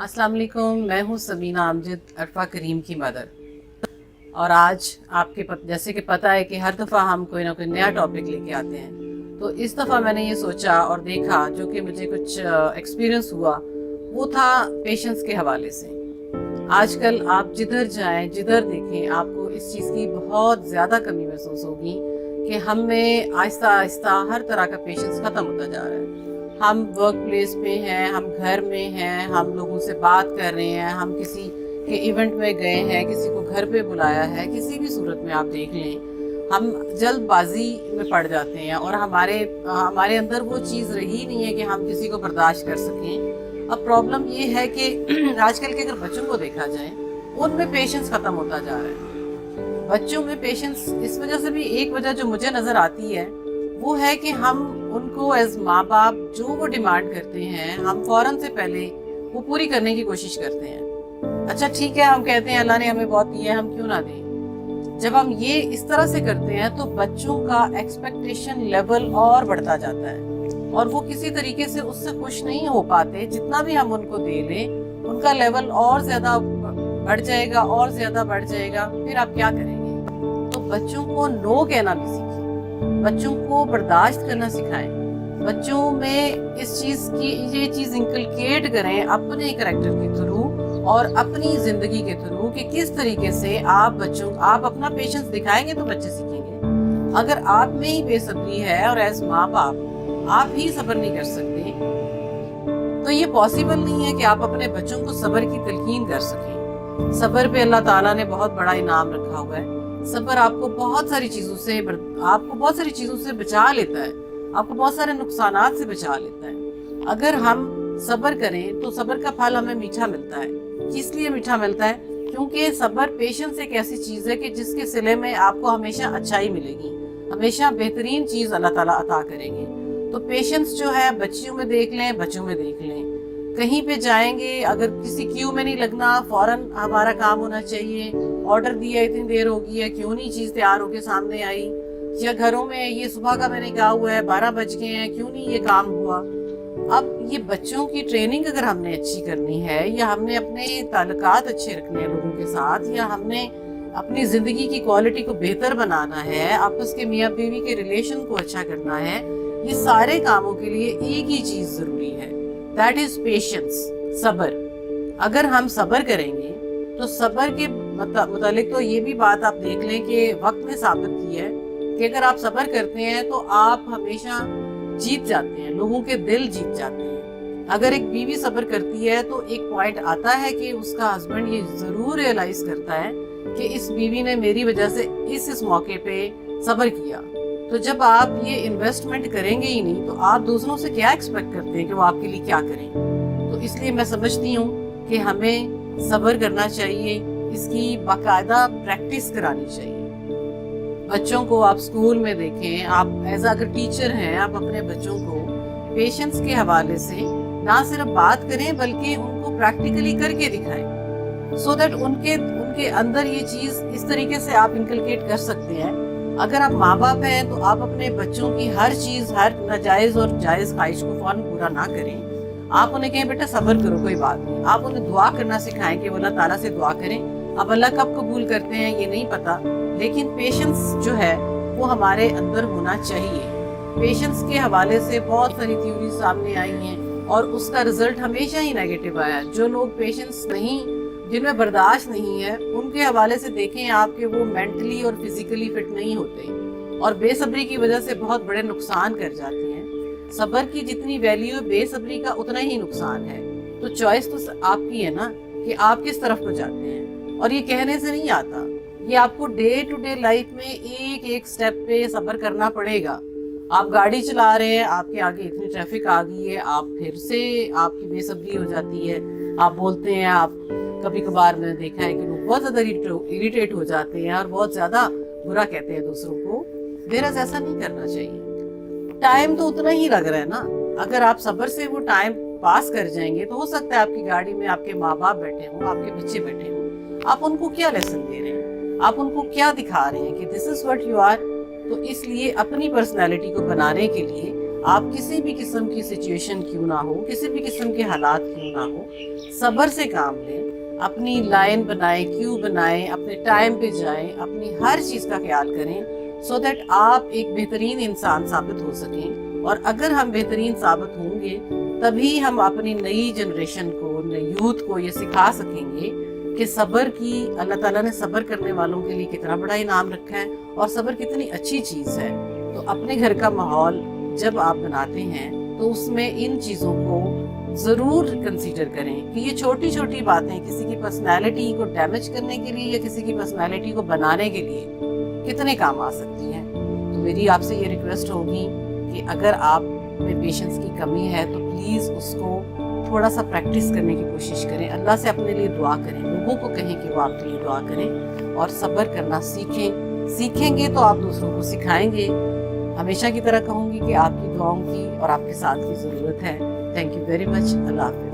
अस्सलाम वालेकुम, मैं हूँ सबीना अमजद, अरफा करीम की मदर। और आज आपके जैसे कि पता है कि हर दफ़ा हम कोई ना कोई नया टॉपिक लेके आते हैं। तो इस दफ़ा मैंने ये सोचा और देखा, जो कि मुझे कुछ एक्सपीरियंस हुआ, वो था पेशेंस के हवाले से। आजकल आप जिधर जाएं, जिधर देखें, आपको इस चीज़ की बहुत ज़्यादा कमी महसूस होगी कि हम में आहिस्ता आहिस्ता हर तरह का पेशेंस ख़त्म होता जा रहा है। हम वर्क प्लेस पे हैं, हम घर में हैं, हम लोगों से बात कर रहे हैं, हम किसी के इवेंट में गए हैं, किसी को घर पे बुलाया है, किसी भी सूरत में आप देख लें, हम जल्दबाजी में पड़ जाते हैं और हमारे अंदर वो चीज़ रही नहीं है कि हम किसी को बर्दाश्त कर सकें। अब प्रॉब्लम ये है कि आजकल के अगर बच्चों को देखा जाए, उनमें पेशेंस ख़त्म होता जा रहा है। बच्चों में पेशेंस इस वजह से भी, एक वजह जो मुझे नज़र आती है वो है कि हम उनको एज माँ बाप जो वो डिमांड करते हैं, हम फ़ौरन से पहले वो पूरी करने की कोशिश करते हैं। अच्छा ठीक है, हम कहते हैं अल्लाह ने हमें बहुत दिया है, हम क्यों ना दें। जब हम ये इस तरह से करते हैं तो बच्चों का एक्सपेक्टेशन लेवल और बढ़ता जाता है और वो किसी तरीके से उससे खुश नहीं हो पाते। जितना भी हम उनको दे लें, उनका लेवल और ज़्यादा बढ़ जाएगा और ज़्यादा बढ़ जाएगा। फिर आप क्या करेंगे? तो बच्चों को नो कहना भी सीखें, बच्चों को बर्दाश्त करना सिखाएं, बच्चों में इस चीज़ की ये चीज़ इंकलकेट करें अपने करैक्टर के थ्रू और अपनी ज़िंदगी के थ्रू कि किस तरीके से आप अपना पेशेंस दिखाएंगे तो बच्चे सीखेंगे। अगर आप में ही बेसब्री है और एज माँ बाप आप ही सब्र नहीं कर सकते, तो ये पॉसिबल नहीं है कि आप अपने बच्चों को सब्र की तलकीन कर सकें। सब्र पे अल्लाह ताला ने बहुत बड़ा इनाम रखा हुआ है। सब्र आपको बहुत सारी चीज़ों से बचा लेता है, आपको बहुत सारे नुकसानात से बचा लेता है। अगर हम सब्र करें तो सब्र का फल हमें मीठा मिलता है। किस लिए मीठा मिलता है? क्योंकि सब्र, पेशेंस एक ऐसी चीज़ है कि जिसके सिले में आपको हमेशा अच्छाई मिलेगी, हमेशा बेहतरीन चीज़ अल्लाह ताला अता करेंगे। तो पेशेंस जो है बच्चियों में देख लें, बच्चों में देख लें। कहीं पे जाएंगे, अगर किसी क्यू में नहीं लगना, फौरन हमारा काम होना चाहिए। ऑर्डर दिया, इतनी देर हो गई है, क्यों नहीं चीज़ तैयार होके सामने आई? या घरों में ये सुबह का मैंने कहा हुआ है, 12 बज गए हैं, क्यों नहीं ये काम हुआ? अब ये बच्चों की ट्रेनिंग अगर हमने अच्छी करनी है, या हमने अपने ताल्लुकात अच्छे रखने हैं लोगों के साथ, या हमने अपनी ज़िंदगी की क्वालिटी को बेहतर बनाना है, आपस के मियाँ बीवी के रिलेशन को अच्छा करना है, ये सारे कामों के लिए एक ही चीज़ ज़रूरी है, दैट इज़ पेशेंस, सब्र। अगर हम सब्र करेंगे तो सब्र के मुतालिक तो ये भी बात आप देख लें कि वक्त ने साबित की है कि अगर आप सब्र करते हैं तो आप हमेशा जीत जाते हैं, लोगों के दिल जीत जाते हैं। अगर एक बीवी सब्र करती है तो एक पॉइंट आता है कि उसका हस्बैंड ये ज़रूर रियलाइज़ करता है कि इस बीवी ने मेरी वजह से इस मौके पे सब्र किया। तो जब आप ये इन्वेस्टमेंट करेंगे ही नहीं, तो आप दूसरों से क्या एक्सपेक्ट करते हैं कि वो आपके लिए क्या करें? तो इसलिए मैं समझती हूँ कि हमें सब्र करना चाहिए, इसकी बाकायदा प्रैक्टिस करानी चाहिए। बच्चों को आप स्कूल में देखें, आप एज अगर टीचर हैं, आप अपने बच्चों को पेशेंस के हवाले से ना सिर्फ बात करें बल्कि उनको प्रैक्टिकली करके दिखाएं, सो दैट उनके अंदर ये चीज़ इस तरीके से आप इंकलकेट कर सकते हैं। अगर आप माँ बाप हैं तो आप अपने बच्चों की हर चीज़, हर नाजायज़ और जायज़ ख्वाहिश को फौरन पूरा ना करें। आप उन्हें कहें बेटा सब्र करो, कोई बात नहीं। आप उन्हें दुआ करना सिखाएं कि वो अल्लाह ताला से दुआ करें। अब अल्लाह कब कबूल करते हैं ये नहीं पता, लेकिन पेशेंस जो है वो हमारे अंदर होना चाहिए। पेशेंस के हवाले से बहुत सारी थ्योरी सामने आई हैं और उसका रिजल्ट हमेशा ही नेगेटिव आया है। जो लोग पेशेंस नहीं, जिनमें बर्दाश्त नहीं है, उनके हवाले से देखें आपके वो मेंटली और फिजिकली फिट नहीं होते और बेसब्री की वजह से बहुत बड़े नुकसान कर जाते हैं। सब्र की जितनी वैल्यू है, बेसब्री का उतना ही नुकसान है। तो चॉइस तो आपकी है ना कि आप किस तरफ को जाते हैं, और ये कहने से नहीं आता, ये आपको डे टू डे लाइफ में एक एक स्टेप पे सब्र करना पड़ेगा। आप गाड़ी चला रहे हैं, आपके आगे इतनी ट्रैफिक आ गई है, आप फिर से आपकी बेसब्री हो जाती है, आप बोलते हैं, आप कभी कभार मैंने देखा है कि लोग बहुत ज़्यादा इरिटेट हो जाते हैं और बहुत ज़्यादा बुरा कहते हैं दूसरों को। बेरस ऐसा नहीं करना चाहिए। टाइम तो उतना ही लग रहा है ना, अगर आप सब्र से वो टाइम पास कर जाएंगे तो हो सकता है आपकी गाड़ी में आपके माँ बाप बैठे हों, आपके बच्चे बैठे हों, आप उनको क्या लेसन दे रहे हैं, आप उनको क्या दिखा रहे हैं कि this is what you are. तो इसलिए अपनी पर्सनैलिटी को बनाने के लिए آپ کسی بھی قسم کی سچویشن کیوں نہ ہو، کسی بھی قسم کے حالات کیوں نہ ہو، صبر سے کام لیں، اپنی لائن بنائیں، کیو بنائیں، اپنے ٹائم پہ جائیں، اپنی ہر چیز کا خیال کریں سو دیٹ آپ ایک بہترین انسان ثابت ہو سکیں. اور اگر ہم بہترین ثابت ہوں گے تبھی ہم اپنی نئی جنریشن کو، نئی یوتھ کو یہ سکھا سکیں گے کہ صبر کی، اللہ تعالیٰ نے صبر کرنے والوں کے لیے کتنا بڑا انعام رکھا ہے اور صبر کتنی اچھی چیز ہے. تو اپنے گھر کا ماحول جب آپ بناتے ہیں تو اس میں ان چیزوں کو ضرور کنسیڈر کریں کہ یہ چھوٹی چھوٹی باتیں کسی کی پرسنالٹی کو ڈیمیج کرنے کے لیے یا کسی کی پرسنالٹی کو بنانے کے لیے کتنے کام آ سکتی ہیں. تو میری آپ سے یہ ریکویسٹ ہوگی کہ اگر آپ میں پیشنس کی کمی ہے تو پلیز اس کو تھوڑا سا پریکٹس کرنے کی کوشش کریں. اللہ سے اپنے لیے دعا کریں، لوگوں کو کہیں کہ وہ آپ کے لیے دعا کریں اور صبر کرنا سیکھیں گے تو آپ دوسروں کو سکھائیں گے. ہمیشہ کی طرح کہوں گی کہ آپ کی دعاؤں کی اور آپ کے ساتھ کی ضرورت ہے. Thank you very much. اللہ حافظ.